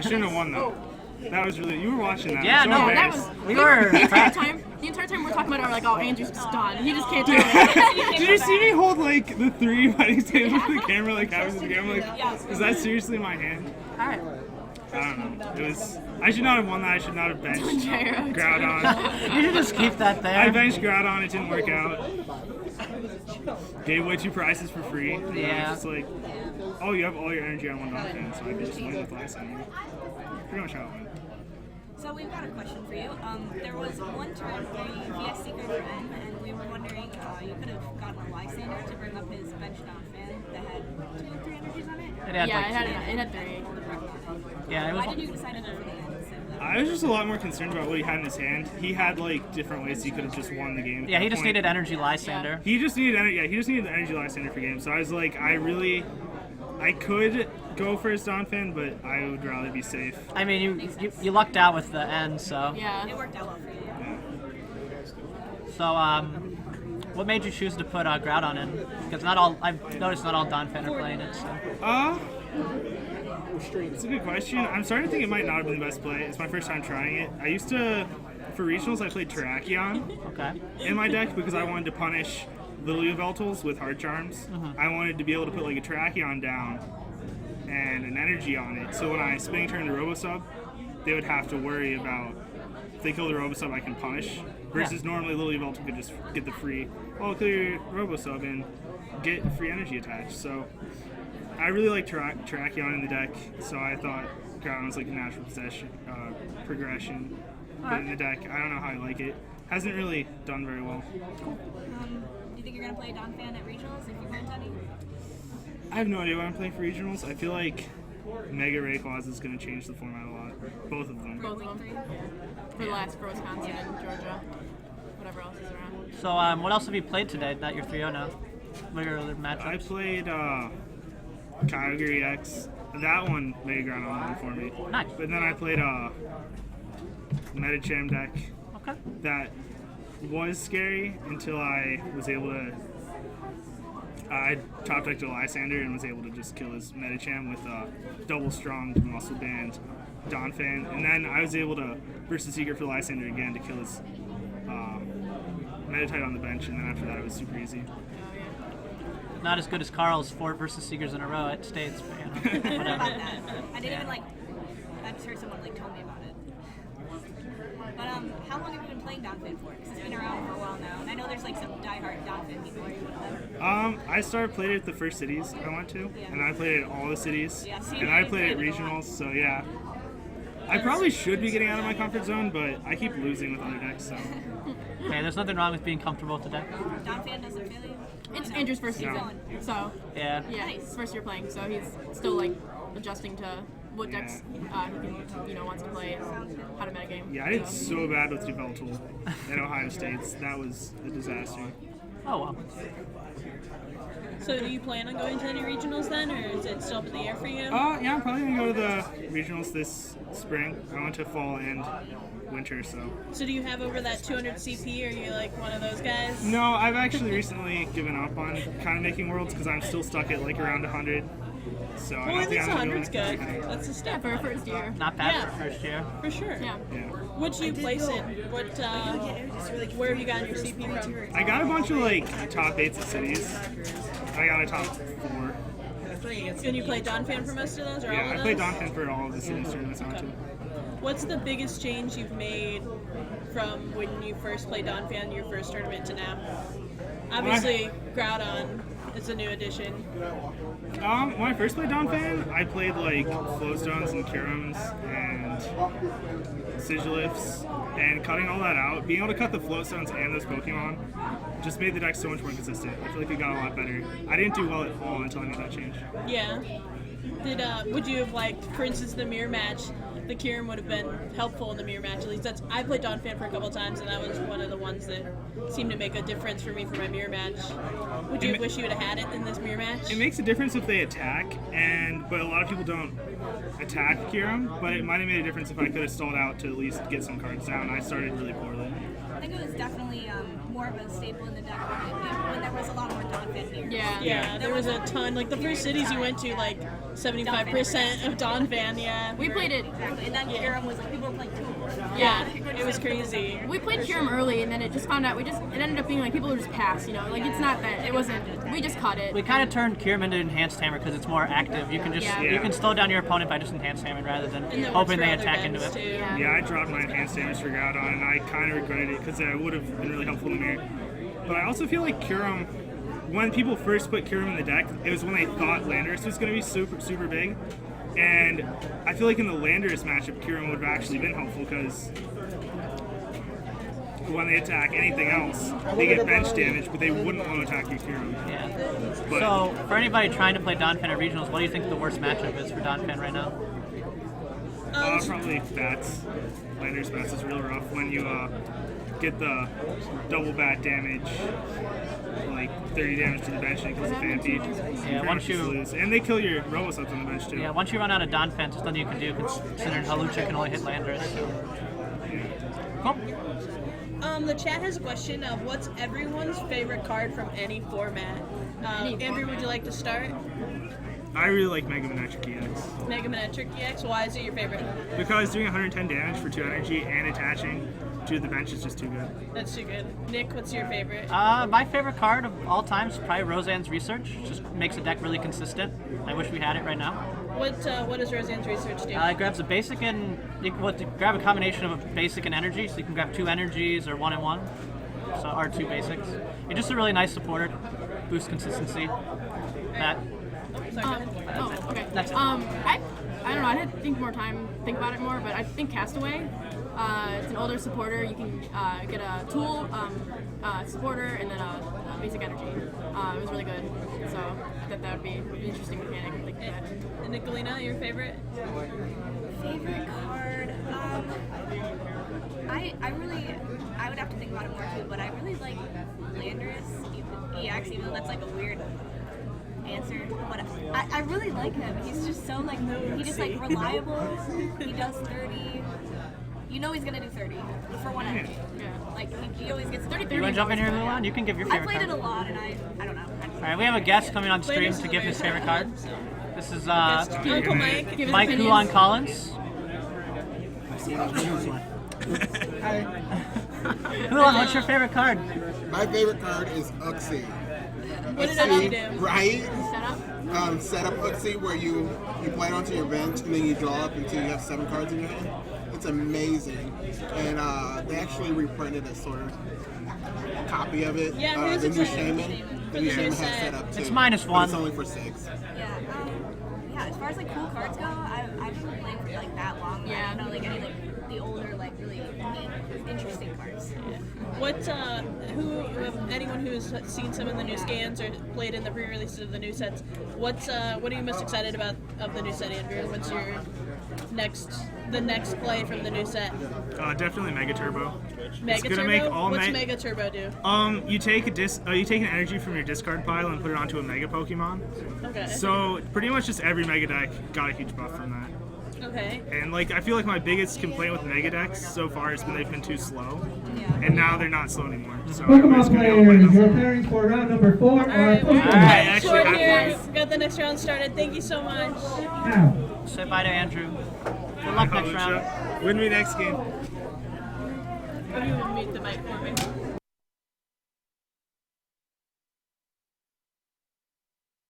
shouldn't have won though. That was really. You were watching that. Yeah, So no, embarrassed. we were. The entire time we're talking about it, we're like, oh, Andrew's just done. He just can't do it. Did you see me hold like the 3 fighting stance with the camera, like I was in the camera? Like, is that seriously my hand? All right. I don't know. It was. I should not have won that. I should not have benched Gyro. Groudon. You should just keep that there. I benched Groudon. It didn't work out. Gave away 2 prizes for free. And Yeah. I was just like, oh, you have all your energy on one Dolphin, so I could just win with Lysander. Pretty much how it went. So we've got a question for you. There was one turn where you VS Secret for N, and we were wondering you could have gotten a Lysander to bring up his bench Donphan that had 2 or 3 energies on it. It had Yeah, like, it had 3. yeah, it was. Why did you decide to go for the N? I was just a lot more concerned about what he had in his hand. He had like different ways he could have just won the game. at Yeah, he that just point. needed energy Lysander. He just needed energy. Yeah, he just needed the energy Lysander for game. So I was like, I could go for his Donphan, but I would rather be safe. I mean, you lucked out with the end, so. Yeah. It worked out well for you. So, what made you choose to put Groudon in? Because I've noticed not all Donphan are playing it, so. It's a good question. I'm starting to think it might not have been the best play. It's my first time trying it. I used to, for regionals, I played Terrakion Okay. in my deck because I wanted to punish little Yveltals with hard charms. I wanted to be able to put like a Terrakion down and an energy on it. So when I spinning turn the Robosub, they would have to worry about if they kill the Robosub, I can punish. Versus normally little Yveltal could just get the free, oh, kill your Robosub and get free energy attached. So I really like Terrakion in the deck, so I thought Groudon was like a natural progression. But in the deck, I don't know how I like it. Hasn't really done very well. Do you think you're going to play Donphan at regionals if you went any? I have no idea what I'm playing for regionals. I feel like Mega Rayquaza is going to change the format a lot. Both of them. Both of them. For the last for Wisconsin and Georgia. Whatever else is around. So, what else have you played today that you're 3-0 now? What are your other I matchups? played Kyogre X. That one Mega Groudon won for me. Nice. But then I played Medicham deck. Okay. That was scary until I was able to. I top decked a Lysander and was able to just kill his Medicham with double strong muscle band Donphan, and then I was able to burst the Secret for Lysander again to kill his Meditite on the bench, and then after that it was super easy. Not as good as Carl's 4 versus Seekers in a row at States, but you know, About whatever. that. I didn't even I just heard someone told me about it. But how long have you been playing Donphan for? Because it's been around for a while now, and I know there's some diehard Donphan people. Are you one of them? I started playing it at the first cities I went to, and I played it at all the cities, Yeah, see, and I you played at played it a lot. regionals, so yeah. I probably should be getting out of my comfort zone, but I keep losing with other decks, so. Hey, there's nothing wrong with being comfortable with the deck. Donphan doesn't feel you? It's Andrew's first season. No. So, Yeah. yeah, it's his first year playing, so he's still adjusting to what decks he can, wants to play and how to metagame. Yeah, I did so bad with Yveltal at Ohio State. That was a disaster. Oh well. So do you plan on going to any regionals then, or is it still up in the air for you? Yeah, I'm probably gonna go to the regionals this spring. I went to fall and winter, so. So do you have over that 200 CP, or are you one of those guys? No, I've actually recently given up on kind of making worlds because I'm still stuck at around 100. So I Well, don't at think least I'm 100's doing good. That's a Yeah, step for a up. first year. Not bad Yeah. for first year. For sure. Yeah. Yeah. What'd you place in? What, where have you gotten your CP from? I got a bunch of top 8s at cities. I got a top 4. And you played Donphan for most of those, or all Yeah, of I those? played Donphan for all of the cities tournaments I went to. What's the biggest change you've made from when you first played Donphan, your first tournament, to now? Obviously, Groudon is a new addition. When I first played Donphan, I played Flowstones and Curums and Sigilifs, and cutting all that out, being able to cut the Flowstones and those Pokemon just made the deck so much more consistent. I feel like it got a lot better. I didn't do well at fall until I made that change. Yeah. Would you have liked, for instance, the mirror match? The Kyurem would have been helpful in the mirror match. At least I played Donphan for a couple times, and that was one of the ones that seemed to make a difference for me for my mirror match. Would you wish you would have had it in this mirror match? It makes a difference if they attack, but a lot of people don't attack Kyurem, but it might have made a difference if I could have stalled out to at least get some cards down. I started really poorly. I think it was definitely more more of a staple in the deck when there was a lot more Donphan here. Yeah. Yeah, there was a ton. Like the first cities you went to, like 75% of Donphan. Yeah. We played it. Exactly. And then Kiram was like, people were playing 2 of them. Yeah. It was crazy. We played Kiram early, and then it just found out it ended up being like people would just pass, you know, like it's not that it wasn't. We just cut it. We kind of turned Kiram into Enhanced Hammer because it's more active. You can just Yeah. you can slow down your opponent by just Enhanced Hammering rather than And that works hoping for they other attack into decks, it. too. Yeah. Yeah, I dropped my enhanced damage for Groudon, and I kind of regretted it because it would have been really helpful in the mirror. But I also feel like Kiram, when people first put Kiram in the deck, it was when they thought Landorus was going to be super big. And I feel like in the Landorus matchup, Kiram would have actually been helpful because when they attack anything else, they get bench damage, but they wouldn't want to attack your Kiram. Yeah. But So for anybody trying to play Donphan at regionals, what do you think the worst matchup is for Donphan right now? probably Bats. Landorus Bats is real rough when you get the double bat damage, like 30 damage to the bench and it kills a Phanpy. Yeah, once you- lose. And they kill your Robosubs on the bench too. Yeah, once you run out of Donphan, there's nothing you can do considering Halucha can only hit Landorus. Cool. The chat has a question of what's everyone's favorite card from any format. Andrew, would you like to start? I really like Mega Manectric EX. Mega Manectric EX, why is it your favorite? Because doing 110 damage for 2 energy and attaching to the bench is just too good. That's too good. Nick, what's your favorite? My favorite card of all time is probably Roseanne's Research. Just makes the deck really consistent. I wish we had it right now. What does Roseanne's Research do? It grabs a basic and you can grab a combination of a basic and energy, so you can grab 2 energies or 1 and 1, so or 2 basics. You're just a really nice supporter, boosts consistency. That Sorry, go ahead. Oh, okay. That's it. I don't know. I had to think about it more, but I think Castaway. It's an older supporter. You can get a tool, supporter, and then a basic energy. It was really good. So I thought that would be an interesting mechanic. Like that. And Nicolina, your favorite? Favorite card? I would have to think about it more too, but I really like Landorus EX, even though that's like a weird answer. But I really like him. He's just so like, he just like reliable. He does 30. You know he's gonna do 30 for 1 energy. Yeah. Like he always gets 30. you want to jump in here, Luan? You can give your I favorite played card. it a lot, and I don't know. All right, we have a guest coming on stream Landorus to is give a his very favorite fun card. so. This is Uncle Mike, give his Mike opinions. Huon Collins. Huon, what's your favorite card? My favorite card is Uxie. What did I do? Right? Set up. Set up Uxie where you play it onto your bench and then you draw up until you have 7 cards in your hand. It's amazing. And they actually reprinted a sort of copy of it. Yeah, who's the new excited? Shaman. For The new the Shaman new has set. set up too. It's -1. But it's only for 6. Yeah, as far as like cool cards go, I've been playing for like that long. Yeah. I don't know like any like the older like really neat, interesting cards. What, anyone who's seen some of the new scans or played in the pre-releases of the new sets, what are you most excited about of the new set, Andrew? What's your the next play from the new set? Definitely Mega Turbo. Mega gonna Turbo? make all What's ma- Mega Turbo do? You take you take an energy from your discard pile and put it onto a Mega Pokemon. Okay. So pretty much just every Mega deck got a huge buff from that. Okay. And like I feel like my biggest complaint with Mega decks so far has been they've been too slow. And now they're not slow anymore. So everybody's Pokemon gonna be able to play players, you're them. preparing for round number 4 All right, of we're Pokemon. I actually short have here. one. Got the next round started. Thank you so much. Now, Say bye to Andrew. Good luck next round. Win me next game. You mute the mic for me.